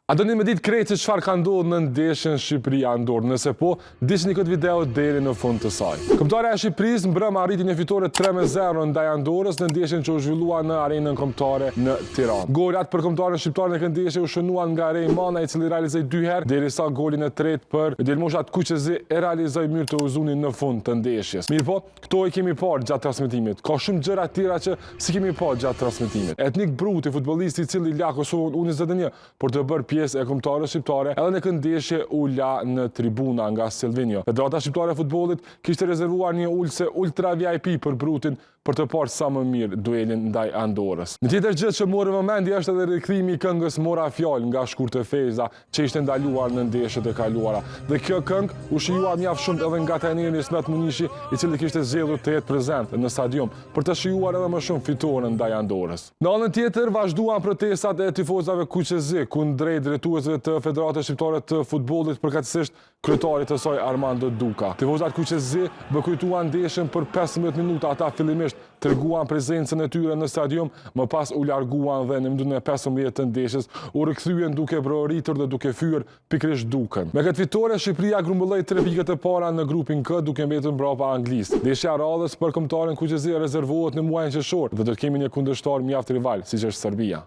A do një me ditë krejt se çfarë ka ndodhur në ndeshjen Shqipëria-Andorë? Nëse po, ndiqni këtë video deri në fund të saj. Kombëtarja e Shqipërisë mbrëmë arriti një fitore 3-0 ndaj Andorës në ndeshjen që u zhvillua në arenën kombëtare në Tiranë. Golat për kombëtarën shqiptar në këtë ndeshje u shënuan nga Rejmana, i cili realizoi 2 herë, derisa golin e tretë për Delmoshat Kuqezi e realizoi mirë të Uzunin në fund të ndeshjes. Mirë po, këto i kemi parë gjatë transmetimit. Ka shumë gjëra tjera që si kemi parë gjatë transmetimit. Etnik Bruti, futbollisti i cili la Kosovën U21 për të bërë pjesë e kombëtarës shqiptare, edhe në këtë ndeshje u la në tribuna nga Silvinjo. Federata Shqiptare e Futbollit kishte rezervuar një ulse ultra VIP për Brutin për të parë sa më mirë duelin ndaj Andorës. Në tjetër gjë që mori vëmendje është edhe rikthimi i këngës Mora fjalë nga Shkurtë Feza, që ishte ndaluar në ndeshjet e kaluara. Dhe kjo këngë u shijua mjaft shumë edhe nga trajneri Ismet Munishi, i cili kishte zgjedhur të jetë prezent në stadium për të shijuar edhe më shumë fitoren ndaj Andorës. Në anën tjetër vazhduan protestat e tifozave kuqezi kundrejt drejtuesve të Federatës Shqiptare të Futbollit, përkatësisht kryetarit të saj Armando Duka. Tifozat kuqezi bekuituan ndeshjen për 15 minuta, ata fillimisht treguan prezencën e tyre në stadium, më pas u larguan dhe në minutën e 15 të ndeshjes u rikthyen duke broritur dhe duke fyer pikërisht Dukën. Me këtë fitore Shqipëria grumbulloi 3 pikët e para në grupin K, duke mbetur mbrapa Anglisë. Ndeshja e radhës për kombëtarin kuqezi rezervohet në muajin qershor dhe do të kemi një kundërshtar mjaft rival, siç është Serbia.